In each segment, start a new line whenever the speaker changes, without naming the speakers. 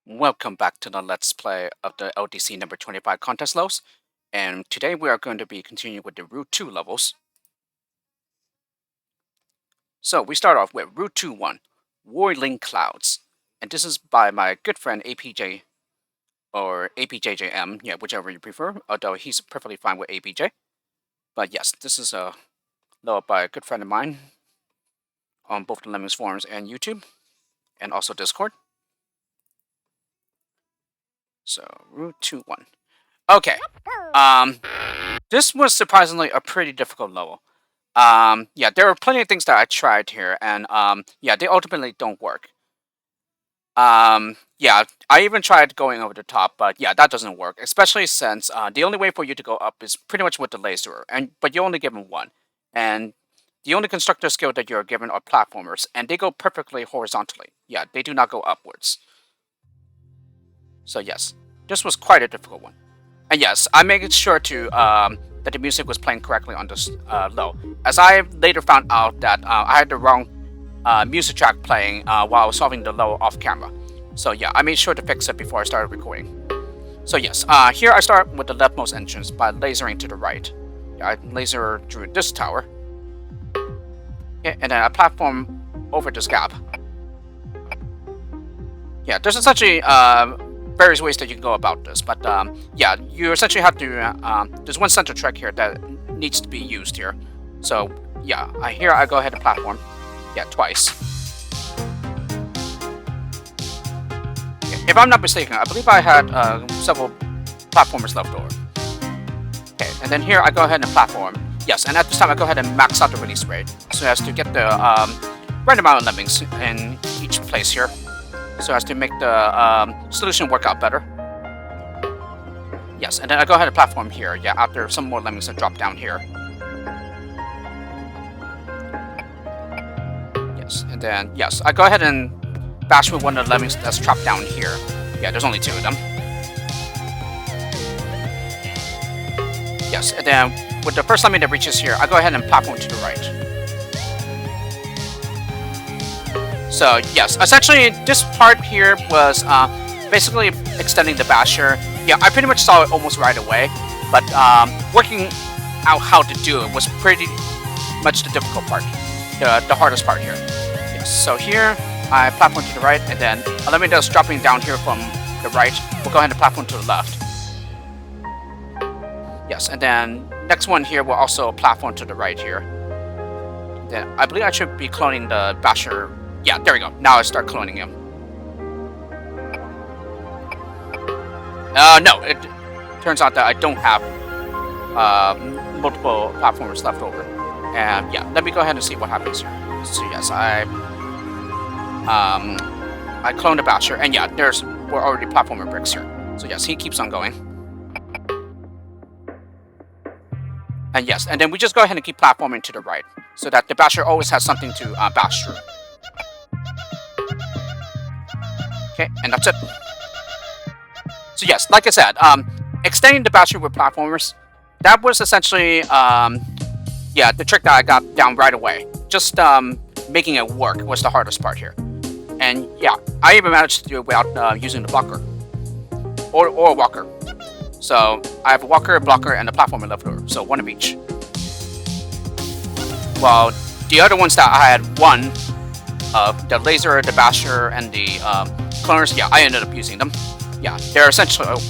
Welcome back to the Let's Play of the LDC number 25 contest levels, and today we are going to be continuing with the Route 2 levels. So we start off with Route 2-1, Whirling Clouds, and this is by my good friend APJ, or APJJM, yeah, whichever you prefer, although he's perfectly fine with APJ. But yes, this is a level by a good friend of mine on both the Lemmings forums and YouTube, and also Discord. So, Route 2-1. Okay, this was surprisingly a pretty difficult level. Yeah, there are plenty of things that I tried here, and yeah, they ultimately don't work. Yeah, I even tried going over the top, but yeah, that doesn't work. Especially since the only way for you to go up is pretty much with the laser, but you're only given one, and the only constructor skill that you're given are platformers, and they go perfectly horizontally. Yeah, they do not go upwards. So yes, this was quite a difficult one. And yes, I made sure to that the music was playing correctly on this low, as I later found out that I had the wrong music track playing while I was solving the low off camera. So yeah, I made sure to fix it before I started recording. So yes, here I start with the leftmost entrance by lasering to the right. Yeah, I laser through this tower. Yeah, and then I platform over this gap. Yeah, there's essentially various ways that you can go about this, but yeah, you essentially have to, there's one central track here that needs to be used here. So yeah, here I go ahead and platform, yeah, twice. Okay, if I'm not mistaken, I believe I had several platformers left over. Okay, and then here I go ahead and platform, yes, and at this time I go ahead and max out the release rate, so as to get the right amount of lemmings in each place here, so as to make the solution work out better. Yes, and then I go ahead and platform here, yeah, after some more lemmings that drop down here. Yes, and then, yes, I go ahead and bash with one of the lemmings that's trapped down here. Yeah, there's only two of them. Yes, and then with the first lemming that reaches here, I go ahead and platform to the right. So yes, essentially this part here was basically extending the basher. Yeah, I pretty much saw it almost right away, but working out how to do it was pretty much the difficult part, the hardest part here. Yes, so here I platform to the right, and then a lemming that's dropping down here from the right, we'll go ahead and platform to the left. Yes, and then next one here will also platform to the right here. Then I believe I should be cloning the basher. Yeah, there we go. Now I start cloning him. No, it turns out that I don't have multiple platformers left over. And yeah, let me go ahead and see what happens here. So yes, I cloned the basher, and yeah, we're already platformer bricks here. So yes, he keeps on going. And yes, and then we just go ahead and keep platforming to the right, so that the basher always has something to bash through. Okay, and that's it. So yes, like I said, extending the basher with platformers, that was essentially, yeah, the trick that I got down right away. Just making it work was the hardest part here. And yeah, I even managed to do it without using the blocker. Or a walker. So I have a walker, a blocker, and a platformer left over, so one of each. While the other ones that I had one, the laser, the basher, and the cloners, yeah, I ended up using them. Yeah, they're essential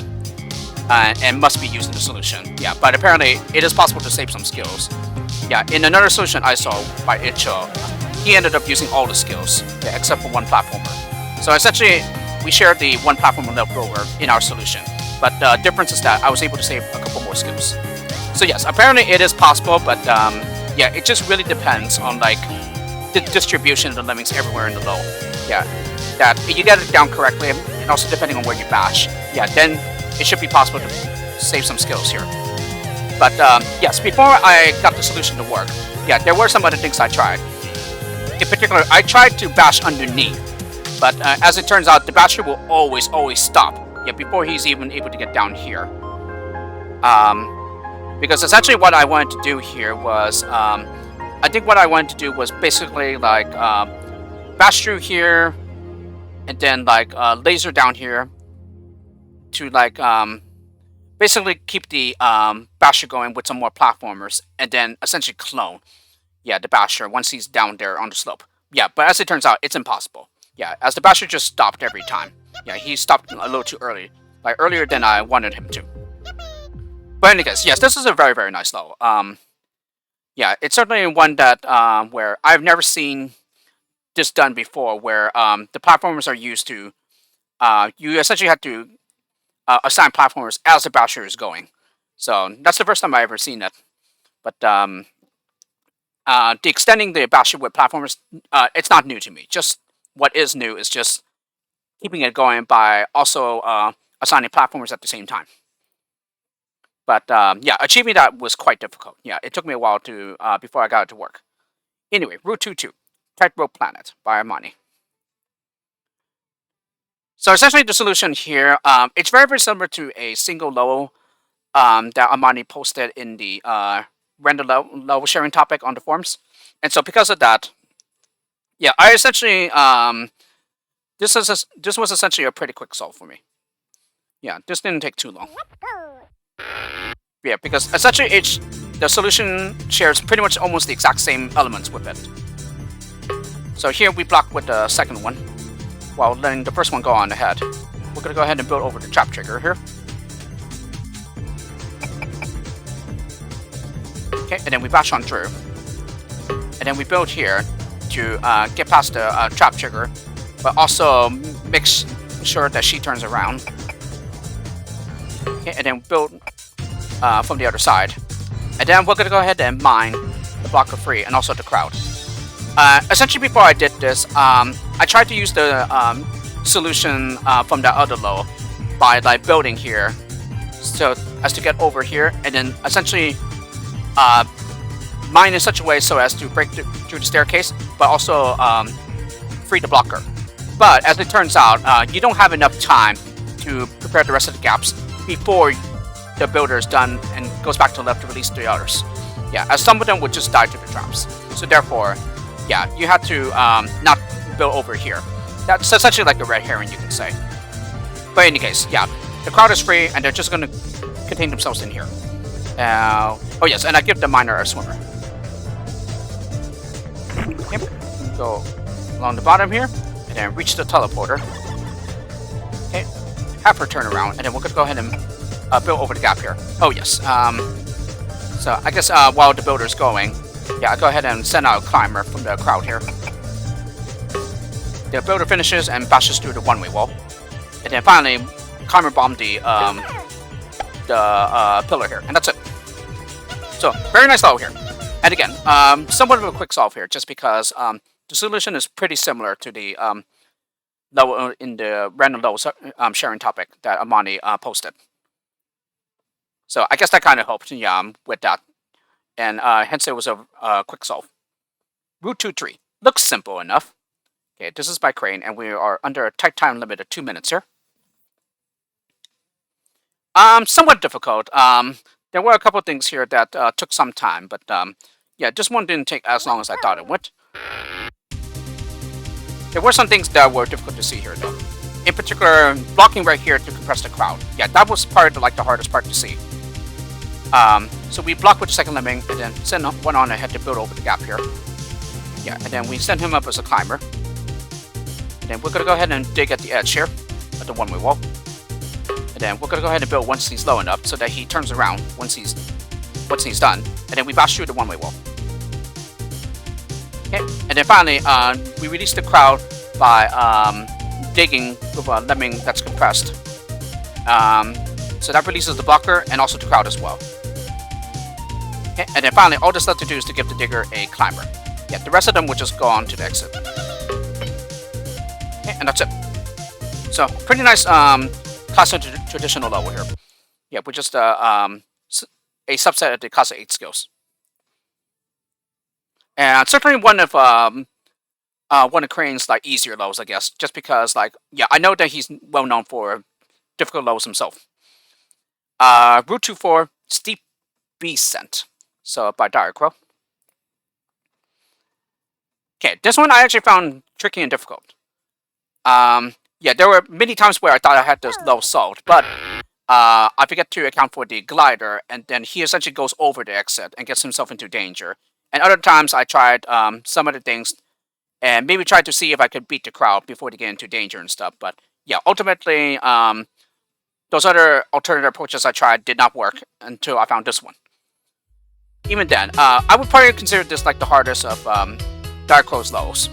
and must be used in the solution. Yeah, but apparently it is possible to save some skills. Yeah, in another solution I saw by Icho, he ended up using all the skills, yeah, except for one platformer. So essentially, we shared the one platformer left over in our solution. But the difference is that I was able to save a couple more skills. So yes, apparently it is possible, but yeah, it just really depends on like the distribution of the lemmings everywhere in the low. Yeah, that if you get it down correctly, and also depending on where you bash, yeah, then it should be possible to save some skills here. But yes, before I got the solution to work, yeah, there were some other things I tried. In particular, I tried to bash underneath, but as it turns out, the basher will always stop. Yeah, before he's even able to get down here. Because essentially what I wanted to do here was, I think what I wanted to do was basically like bash through here, and then like laser down here to like basically keep the basher going with some more platformers, and then essentially clone, yeah, the basher once he's down there on the slope. Yeah, but as it turns out, it's impossible. Yeah, as the basher just stopped every time. Yeah, he stopped a little too early, like earlier than I wanted him to. But in any case, yes, this is a very, very nice level. Yeah, it's certainly one that where I've never seen this done before, where the platformers are used to. You essentially have to assign platformers as the basher is going. So that's the first time I've ever seen it. But the extending the basher with platformers, it's not new to me. Just what is new is just keeping it going by also assigning platformers at the same time. But yeah, achieving that was quite difficult. Yeah, it took me a while to before I got it to work. Anyway, Route 22, Tightrope Planet by Armani. So essentially the solution here, it's very, very similar to a single level that Armani posted in the render level sharing topic on the forums. And so because of that, yeah, I essentially, this was essentially a pretty quick solve for me. Yeah, this didn't take too long. Yeah, because essentially the solution shares pretty much almost the exact same elements with it. So here we block with the second one, while letting the first one go on ahead. We're going to go ahead and build over the trap trigger here. Okay, and then we bash on through. And then we build here to get past the trap trigger, but also make sure that she turns around. Okay, and then build from the other side. And then we're going to go ahead and mine the blocker free and also the crowd. Essentially, before I did this, I tried to use the solution from that other low by like building here, so as to get over here, and then essentially mine in such a way so as to break through the staircase, but also free the blocker. But as it turns out, you don't have enough time to prepare the rest of the gaps before the builder is done and goes back to the left to release the others. Yeah, as some of them would just die to the traps. So therefore, yeah, you have to not build over here. That's essentially like a red herring, you can say. But in any case, yeah, the crowd is free, and they're just going to contain themselves in here. Oh yes, and I give the miner a swimmer. Okay. Go along the bottom here, and then reach the teleporter. Okay, have her turn around, and then we're going to go ahead and build over the gap here. Oh yes, so I guess while the builder's going, yeah, I'll go ahead and send out a climber from the crowd here. The builder finishes and bashes through the one-way wall. And then finally, climber bomb the pillar here. And that's it. So, very nice level here. And again, somewhat of a quick solve here, just because the solution is pretty similar to the level in the random level sharing topic that Armani posted. So, I guess that kind of helped with that. And hence it was a quick solve. Route 23 looks simple enough. Okay, this is by Crane, and we are under a tight time limit of 2 minutes here. Somewhat difficult. There were a couple of things here that took some time, but yeah, this one didn't take as long as I thought it would. There were some things that were difficult to see here, though. In particular, blocking right here to compress the crowd. Yeah, that was part of the hardest part to see. So we block with the second lemming, and then send one on ahead to build over the gap here. Yeah, and then we send him up as a climber. And then we're going to go ahead and dig at the edge here, at the one-way wall. And then we're going to go ahead and build once he's low enough so that he turns around once he's done. And then we bash through the one-way wall. Okay, and then finally, we release the crowd by digging with a lemming that's compressed. So that releases the blocker and also the crowd as well. Okay, and then finally, all that's left to do is to give the digger a climber. Yeah, the rest of them will just go on to the exit. Okay, and that's it. So, pretty nice classic traditional level here. Yeah, with just a subset of the class 8 skills. And certainly one of Crane's like easier levels, I guess, just because yeah, I know that he's well known for difficult levels himself. Route 24, Steep Descent. So by DireKrow. Okay, this one I actually found tricky and difficult. Yeah, there were many times where I thought I had this low solved, but I forget to account for the glider, and then he essentially goes over the exit and gets himself into danger. And other times I tried some other things and maybe tried to see if I could beat the crowd before they get into danger and stuff. But yeah, ultimately, those other alternative approaches I tried did not work until I found this one. Even then, I would probably consider this like the hardest of DireKrow's lows.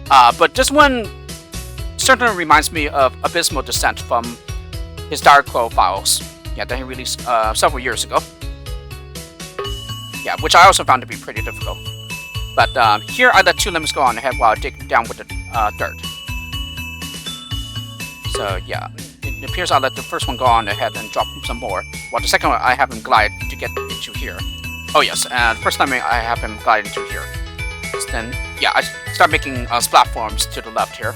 But this one certainly reminds me of Abysmal Descent from his DireKrow files. Yeah, that he released several years ago. Yeah, which I also found to be pretty difficult. But here I let 2 lemons go on ahead while I dig down with the dirt. So yeah, it appears I let the first one go on ahead and drop some more, while the second one I have him glide to get into here. Oh yes, and first time I have him glide into here. So then, yeah, I start making platforms to the left here.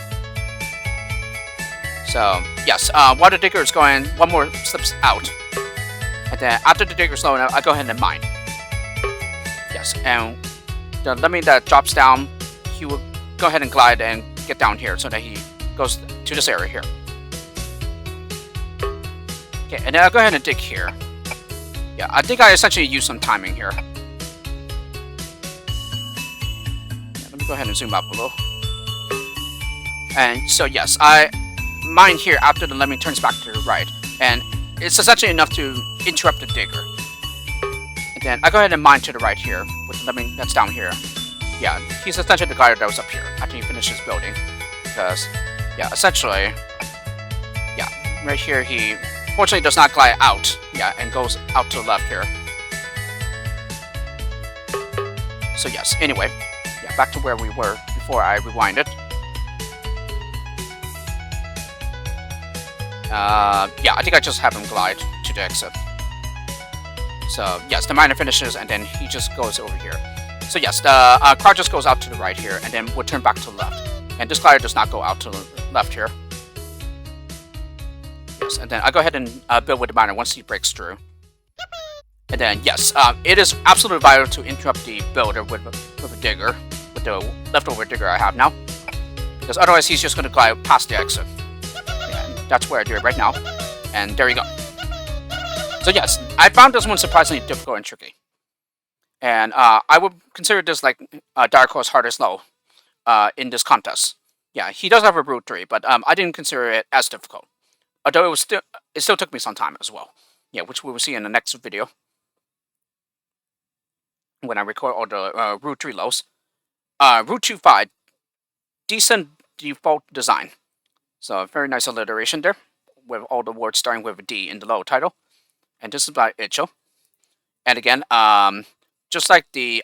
So yes, while the digger is going, one more slips out. And then after the digger's low enough, I go ahead and mine. Yes, and the lemming that drops down, he will go ahead and glide and get down here so that he goes to this area here. Okay, and then I'll go ahead and dig here. Yeah, I think I essentially used some timing here. Yeah, let me go ahead and zoom up a little. And so yes, I mine here after the lemming turns back to the right, and it's essentially enough to interrupt the digger. And then I go ahead and mine to the right here with the lemming that's down here. Yeah, he's essentially the glider that was up here after he finishes building. Because, yeah, essentially, yeah, right here he fortunately does not glide out, yeah, and goes out to the left here. So yes, anyway, yeah, back to where we were before I rewind it. Yeah, I think I just have him glide to the exit. So yes, the miner finishes and then he just goes over here. So yes, the crowd just goes out to the right here and then we'll turn back to the left. And this glider does not go out to the left here. Yes, and then I go ahead and build with the miner once he breaks through. And then yes, it is absolutely vital to interrupt the builder with a digger, with the leftover digger I have now. Because otherwise he's just going to glide past the exit. And that's where I do it right now. And there you go. So yes, I found this one surprisingly difficult and tricky. And I would consider this like DireKrow's hardest low in this contest. Yeah, he does have a root 3, but I didn't consider it as difficult. Although it still took me some time as well. Yeah, which we will see in the next video. When I record all the root 3 lows. Root 2-5, decent default design. So a very nice alliteration there, with all the words starting with a D in the low title. And this is by Icho. And again, just like the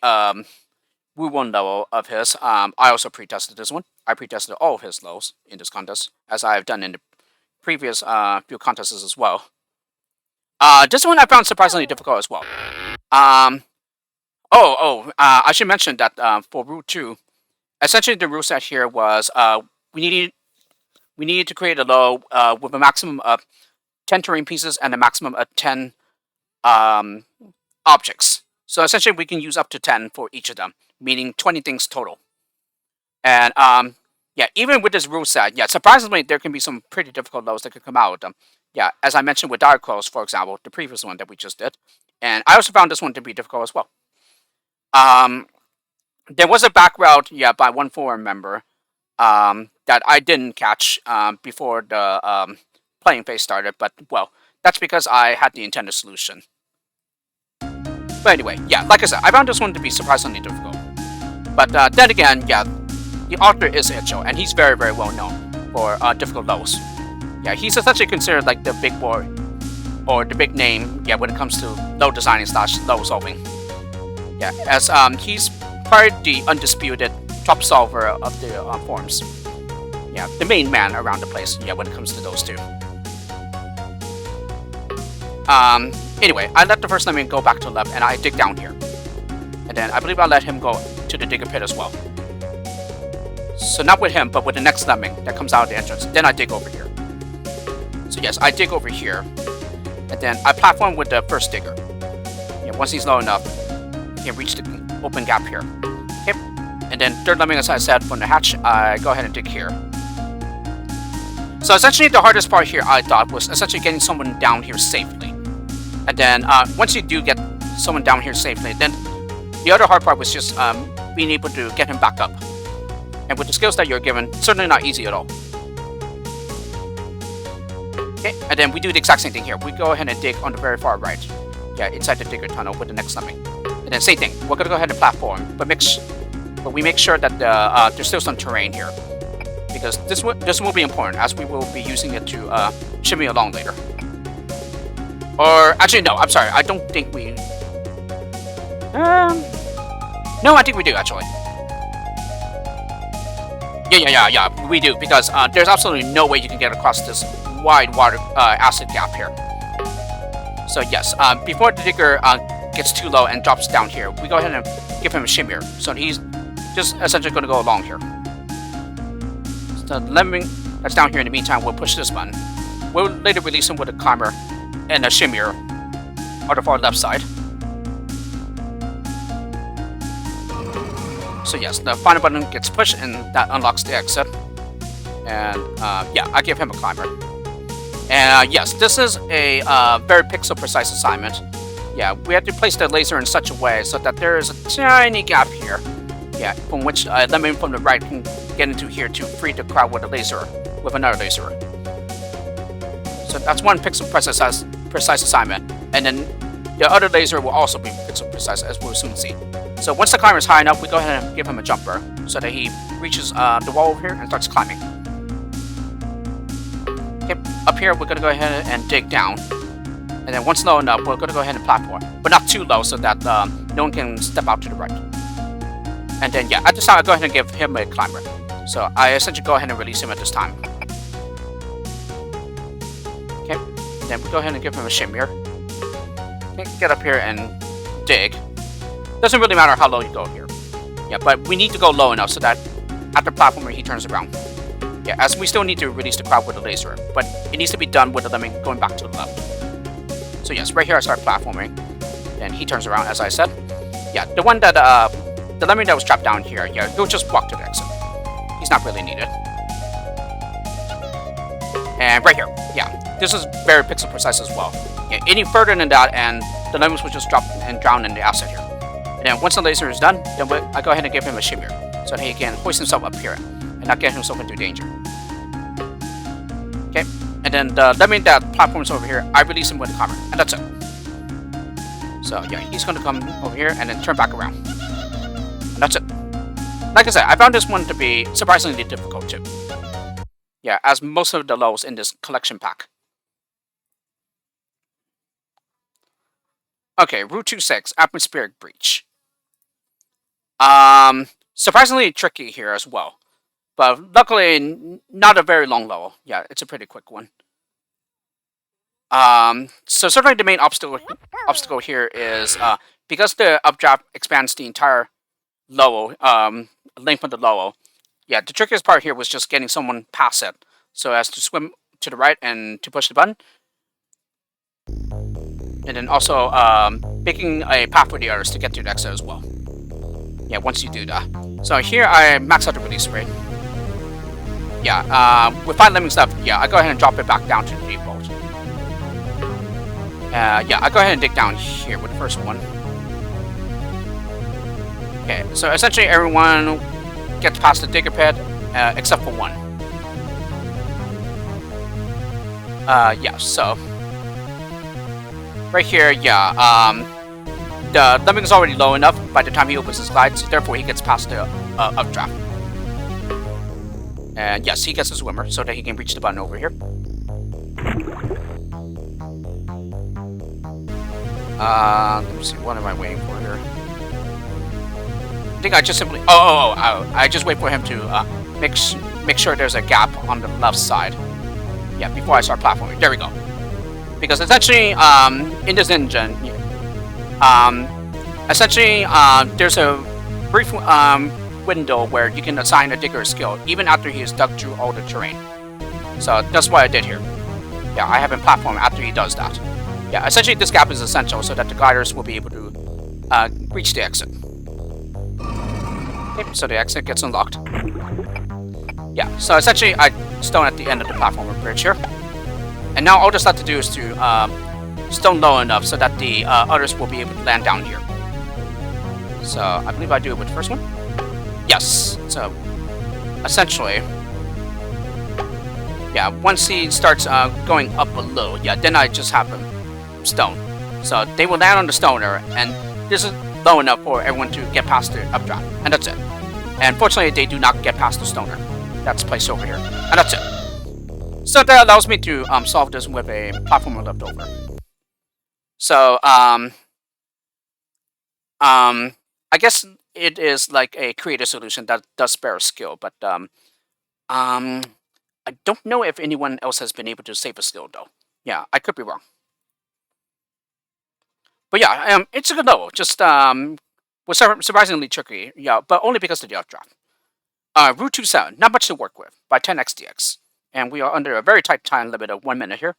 Wu 1 level of his, I also pre-tested this one. I pre-tested all of his lows in this contest, as I have done in the previous few contests as well. This one I found surprisingly difficult as well. I should mention that for Route 2, essentially the rule set here was we needed to create a low with a maximum of 10 terrain pieces and a maximum of 10 objects. So essentially we can use up to 10 for each of them, meaning 20 things total. And yeah, even with this rule set, yeah, surprisingly there can be some pretty difficult lows that could come out of them. Yeah, as I mentioned with DireKrow, for example, the previous one that we just did. And I also found this one to be difficult as well. There was a back route, yeah, by one forum member that I didn't catch before the playing phase started, but, well, that's because I had the intended solution. But anyway, yeah, like I said, I found this one to be surprisingly difficult. But then again, yeah, the author is Icho, and he's very, very well known for difficult lows. Yeah, he's essentially considered like the big boy, or the big name, yeah, when it comes to low designing / low solving. Yeah, as he's probably the undisputed top solver of the forums. Yeah, the main man around the place, yeah, when it comes to those two. Anyway, I let the first lemming go back to the left, and I dig down here. And then I believe I let him go to the digger pit as well. So not with him, but with the next lemming that comes out of the entrance. Then I dig over here. So yes, I dig over here. And then I platform with the first digger. Yeah, once he's low enough, he can reach the open gap here. Okay. And then third lemming, as I said, from the hatch, I go ahead and dig here. So essentially the hardest part here, I thought, was essentially getting someone down here safely. And then once you do get someone down here safely, then the other hard part was just being able to get him back up. And with the skills that you're given, certainly not easy at all. Okay, and then we do the exact same thing here. We go ahead and dig on the very far right. Yeah, inside the digger tunnel with the next lemming. And then same thing, we're gonna go ahead and platform, but we make sure that there's still some terrain here. Because this will be important, as we will be using it to shimmy along later. Or, actually no, I'm sorry, I don't think we... no, I think we do, actually. Yeah, we do, because there's absolutely no way you can get across this wide water acid gap here. So yes, before the digger gets too low and drops down here, we go ahead and give him a shimmer. So he's just essentially going to go along here. So the lemming that's down here in the meantime will push this button. We'll later release him with a climber and a shimmer on the far left side. So yes, the final button gets pushed and that unlocks the exit. And yeah, I give him a climber. And yes, this is a very pixel precise assignment. Yeah, we have to place the laser in such a way so that there is a tiny gap here. Yeah, from which lemming from the right can get into here to free the crowd with a laser, with another laser. So that's one pixel precise assignment. And then the other laser will also be pixel precise, as we'll soon see. So once the climber is high enough, we go ahead and give him a jumper so that he reaches the wall over here and starts climbing. Okay, up here we're gonna go ahead and dig down. And then once low enough, we're gonna go ahead and platform. But not too low so that no one can step out to the right. And then yeah, at this time I go ahead and give him a climber. So I essentially go ahead and release him at this time. Okay, then we go ahead and give him a shimmer. Okay, get up here and dig. Doesn't really matter how low you go here. Yeah, but we need to go low enough so that after platforming he turns around. Yeah, as we still need to release the crowd with the laser, but it needs to be done with the lemming going back to the left. So yes, right here I start platforming. Then he turns around, as I said. Yeah, the one that the lemming that was trapped down here, yeah, he'll just walk to the exit. He's not really needed. And right here, yeah, this is very pixel precise as well. Yeah, any further than that, and the lemmings will just drop and drown in the acid here. And then once the laser is done, then I go ahead and give him a shimmer, so that he can hoist himself up here and not get himself into danger. Okay, and then the lemming that platforms over here, I release him with a climber, and that's it. So yeah, he's going to come over here and then turn back around. And that's it. Like I said, I found this one to be surprisingly difficult too. Yeah, as most of the levels in this collection pack. Okay, Route 26, Atmospheric Breach. Surprisingly tricky here as well. But luckily, not a very long level. Yeah, it's a pretty quick one. So certainly the main obstacle here is, because the updraft expands the entire level, length of the level. Yeah, the trickiest part here was just getting someone past it, so as to swim to the right and to push the button. And then also making a path for the others to get to the exit as well. Yeah, once you do that. So here I max out the release rate. Yeah, with 5 lemmings left, yeah, I go ahead and drop it back down to the default. Yeah, I go ahead and dig down here with the first one. Okay, so essentially everyone gets past the digger pit, except for one. Yeah, so right here, yeah, the lemming is already low enough by the time he opens his glide, so therefore he gets past the updraft. And yes, he gets a swimmer so that he can reach the button over here. Let me see, what am I waiting for here? I think I just simply... I just wait for him to make sure there's a gap on the left side. Yeah, before I start platforming. There we go. Because essentially, in this engine, essentially, there's a brief window where you can assign a digger skill, even after he has dug through all the terrain. So that's what I did here. Yeah, I have him platform after he does that. Yeah, essentially this gap is essential so that the gliders will be able to reach the exit. Okay, so the exit gets unlocked. Yeah, so essentially I stone at the end of the platform bridge here. And now all just have to do is to stone low enough so that the others will be able to land down here. So I believe I do it with the first one. Yes, so essentially, yeah, once he starts going up a little, yeah, then I just have him stone. So they will land on the stoner, and this is low enough for everyone to get past the updraft, and that's it. And fortunately, they do not get past the stoner that's placed over here, and that's it. So that allows me to solve this with a platformer left over. So I guess it is like a creative solution that does spare skill, but I don't know if anyone else has been able to save a skill though. Yeah, I could be wrong. But yeah, it's a good level. Just was surprisingly tricky. Yeah, but only because of the updraft. Route 27, not much to work with by 10x DX, and we are under a very tight time limit of 1 minute here.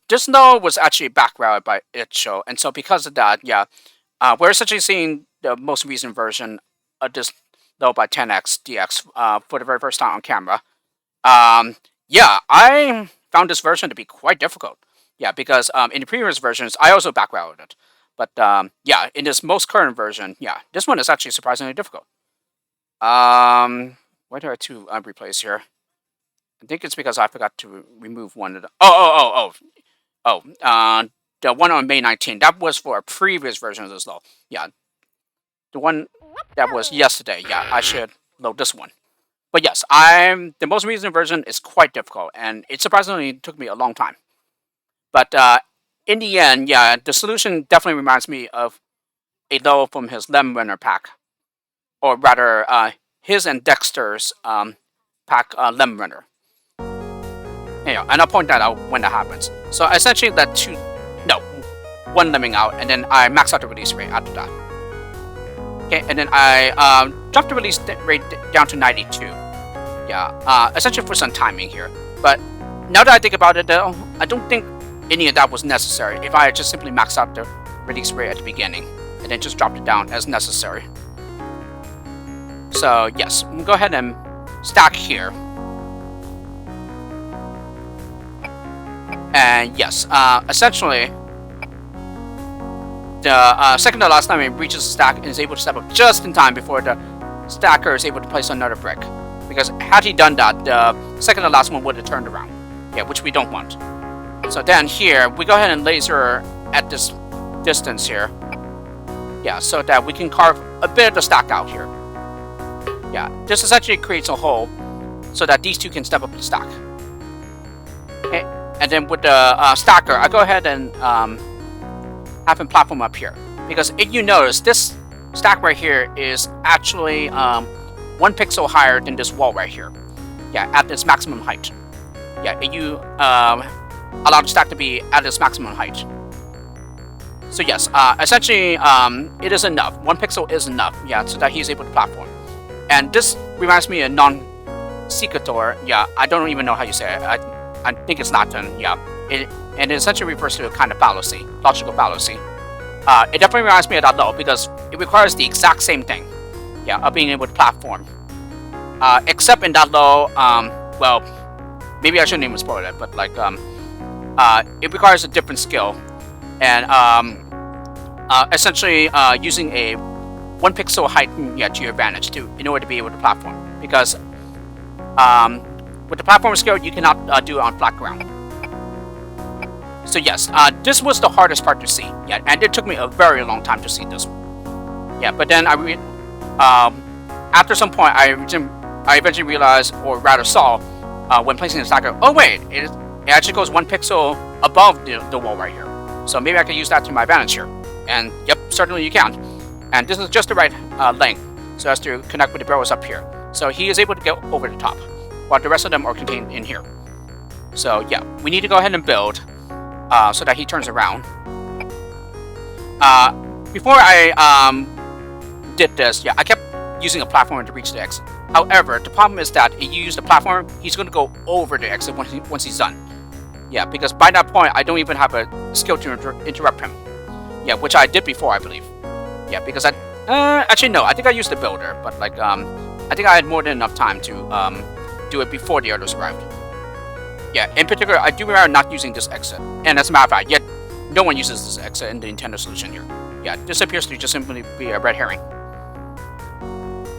This node was actually backrouted by Icho, and so because of that, yeah, we're essentially seeing the most recent version of this node by 10x DX for the very first time on camera. Yeah, I found this version to be quite difficult. Yeah, because in the previous versions, I also backrouted it. But yeah, in this most current version, yeah, this one is actually surprisingly difficult. Why do I have two replays here? I think it's because I forgot to remove one of the... the one on May 19th. That was for a previous version of this though. Yeah. The one that was yesterday. Yeah, I should load this one. But yes, the most recent version is quite difficult, and it surprisingly took me a long time. But in the end, yeah, the solution definitely reminds me of a level from his Lem Runner pack. Or rather, his and Dexter's pack Lem Runner. Yeah, and I'll point that out when that happens. So I essentially let one lemming out, and then I max out the release rate after that. Okay, and then I dropped the release rate down to 92. Yeah, essentially for some timing here. But now that I think about it though, I don't think any of that was necessary if I had just simply maxed out the release rate at the beginning, and then just dropped it down as necessary. So yes, we'll go ahead and stack here. And yes, essentially, the second to last time it reaches the stack and is able to step up just in time before the stacker is able to place another brick. Because had he done that, the second to last one would have turned around. Yeah, which we don't want. So then here, we go ahead and laser at this distance here. Yeah, so that we can carve a bit of the stack out here. Yeah, this essentially creates a hole so that these two can step up the stack. Okay. And then with the stacker, I go ahead and have him platform up here. Because if you notice, this stack right here is actually 1 pixel higher than this wall right here. Yeah, at its maximum height. Yeah, if you allow the stack to be at its maximum height. So yes, essentially, it is enough. 1 pixel is enough, yeah, so that he's able to platform. And this reminds me of non-sequitur. Yeah, I don't even know how you say it. I think it's Latin, yeah. And it essentially refers to a kind of fallacy, logical fallacy. It definitely reminds me of that law because it requires the exact same thing, yeah, of being able to platform. Except in that law, well, maybe I shouldn't even spoil it, but like, it requires a different skill, and essentially using a 1 pixel height, yeah, to your advantage in order to be able to platform. Because with the platform skill, you cannot do it on flat ground. So yes, this was the hardest part to see. Yeah, and it took me a very long time to see this. Yeah, but then after some point, I eventually realized, or rather saw, when placing the stacker, oh wait, it actually goes 1 pixel above the wall right here. So maybe I can use that to my advantage here. And yep, certainly you can. And this is just the right length, so as to connect with the barrels up here. So he is able to get over the top, while the rest of them are contained in here. So yeah, we need to go ahead and build so that he turns around. Before I did this, yeah, I kept using a platform to reach the exit. However, the problem is that if you use the platform, he's going to go over the exit once he's done. Yeah, because by that point, I don't even have a skill to interrupt him. Yeah, which I did before, I believe. Yeah, because at Actually, no. I think I used the builder, but like, I think I had more than enough time to do it before the others arrived. Yeah, in particular, I do remember not using this exit. And as a matter of fact, yet no one uses this exit in the Nintendo solution here. Yeah, this appears to just simply be a red herring.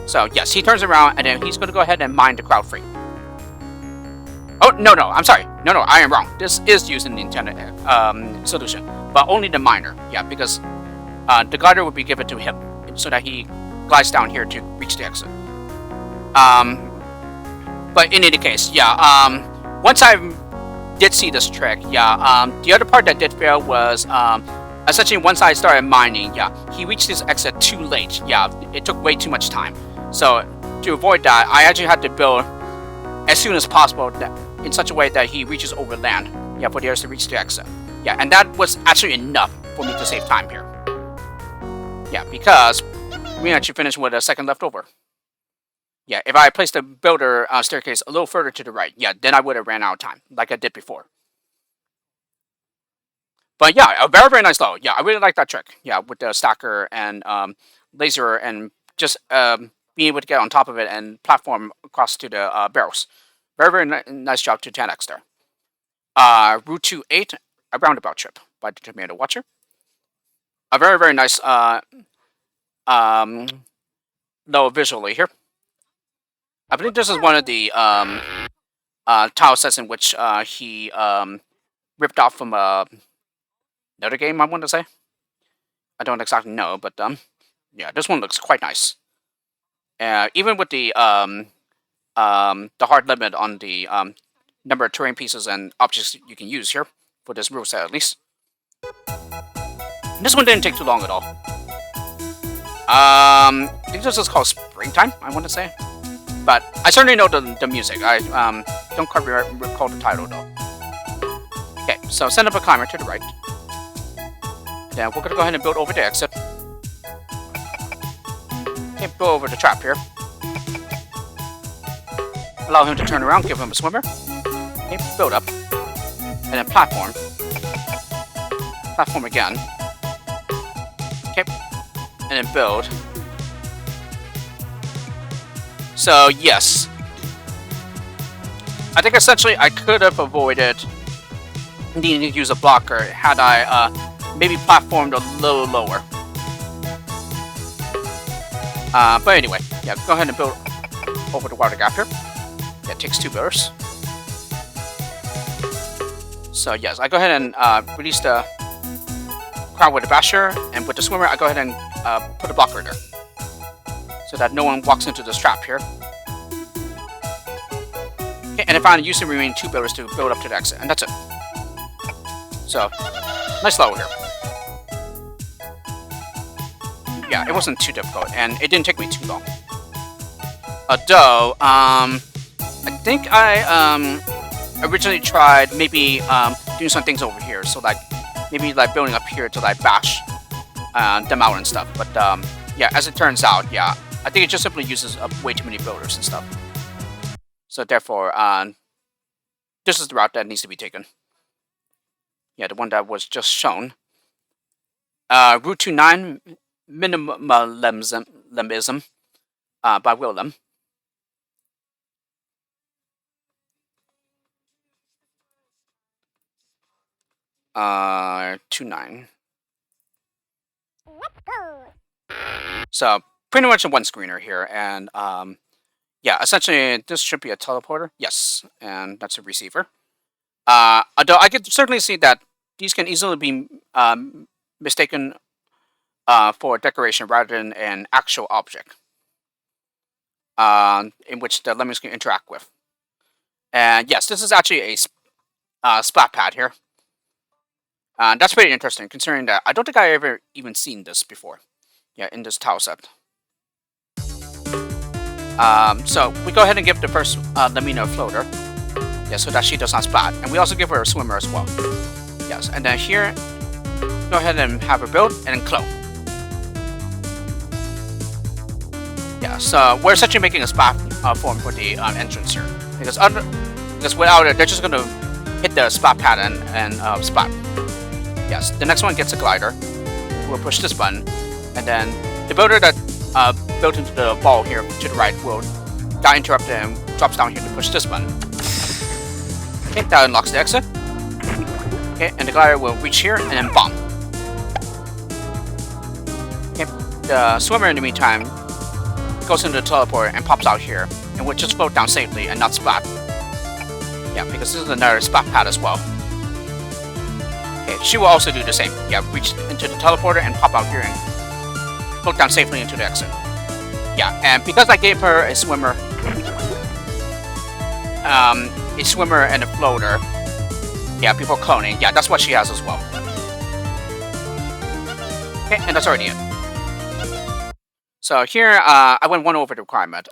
So yes, he turns around and then he's going to go ahead and mine the crowd free. Oh, no, I'm sorry. No, I am wrong. This is used in the Nintendo solution, but only the miner. Yeah, because the glider will be given to him so that he glides down here to reach the exit. But in any case, yeah, once I did see this trick, yeah, the other part that did fail was essentially once I started mining, yeah, he reached this exit too late. Yeah, it took way too much time. So to avoid that, I actually had to build as soon as possible in such a way that he reaches over land, yeah, for the others to reach the exit. Yeah, and that was actually enough for me to save time here. Yeah, because we actually finished with a second left over. Yeah, if I placed the builder staircase a little further to the right, yeah, then I would have ran out of time, like I did before. But yeah, a very, very nice level. Yeah, I really like that trick. Yeah, with the stacker and laser and just being able to get on top of it and platform across to the barrels. Very, very nice job to 10x there. Route 28, a roundabout trip by the Tomato Watcher. A very, very nice level visually here. I believe this is one of the tile sets in which he ripped off from another game, I want to say. I don't exactly know, but yeah, this one looks quite nice. Even with the hard limit on the number of terrain pieces and objects you can use here, for this rule set at least. And this one didn't take too long at all. I think this is called Springtime, I want to say. But I certainly know the music. I don't quite recall the title though. Okay, so send up a climber to the right. And then we're going to go ahead and build over the exit. Okay, build over the trap here. Allow him to turn around, give him a swimmer. Okay, build up. And then platform. Platform again. Okay, and then build. So yes, I think essentially I could have avoided needing to use a blocker had I maybe platformed a little lower. But anyway, yeah, go ahead and build over the water gap here. Yeah, it takes 2 builders. So yes, I go ahead and release the crowd with the basher, and with the swimmer I go ahead and put a blocker there, so that no one walks into this trap here. Okay, and if I use the remaining 2 builders to build up to the exit, and that's it. So, nice level here. Yeah, it wasn't too difficult, and it didn't take me too long. Although, I think I originally tried maybe doing some things over here, so like maybe like building up here to like bash them out and stuff. But yeah, as it turns out, yeah, I think it just simply uses up way too many builders and stuff. So therefore, this is the route that needs to be taken. Yeah, the one that was just shown. Route 29, Minimalism by WillLem. Uh, 29. Let's go. So pretty much a one screener here, and yeah, essentially this should be a teleporter. Yes, and that's a receiver. Although I could certainly see that these can easily be mistaken for decoration rather than an actual object in which the lemmings can interact with. And yes, this is actually a splat pad here. That's pretty interesting, considering that I don't think I ever even seen this before. Yeah, in this tile set. So we go ahead and give the first Lamina a floater. Yeah, so that she does not splat. And we also give her a swimmer as well. Yes, and then here, go ahead and have her build, and then clone. Yeah, so we're essentially making a splat form for the entrance here. Because without it, they're just going to hit the splat pattern and splat. Yes, the next one gets a glider. We'll push this button, and then the builder that built into the ball here to the right will got interrupted and drops down here to push this button. Okay, that unlocks the exit. Okay, and the glider will reach here and then bomb. Okay, the swimmer in the meantime goes into the teleporter and pops out here and will just float down safely and not splat. Yeah, because this is another splat pad as well. Okay, she will also do the same. Yeah, reach into the teleporter and pop out here and float down safely into the exit. Yeah, and because I gave her a swimmer and a floater, yeah, before cloning, yeah, that's what she has as well. Okay, and that's already it. So here, I went one over the requirement,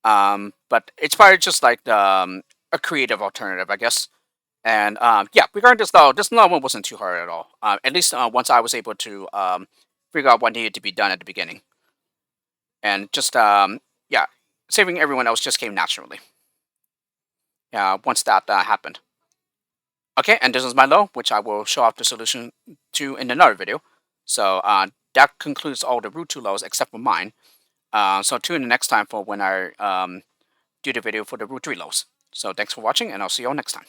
but it's probably just like a creative alternative, I guess. And yeah, regardless though, this one wasn't too hard at all. At least once I was able to figure out what needed to be done at the beginning. And just, yeah, saving everyone else just came naturally. Yeah, once that happened. Okay, and this is my low, which I will show off the solution to in another video. So that concludes all the root 2 lows except for mine. So tune in next time for when I do the video for the root 3 lows. So thanks for watching, and I'll see you all next time.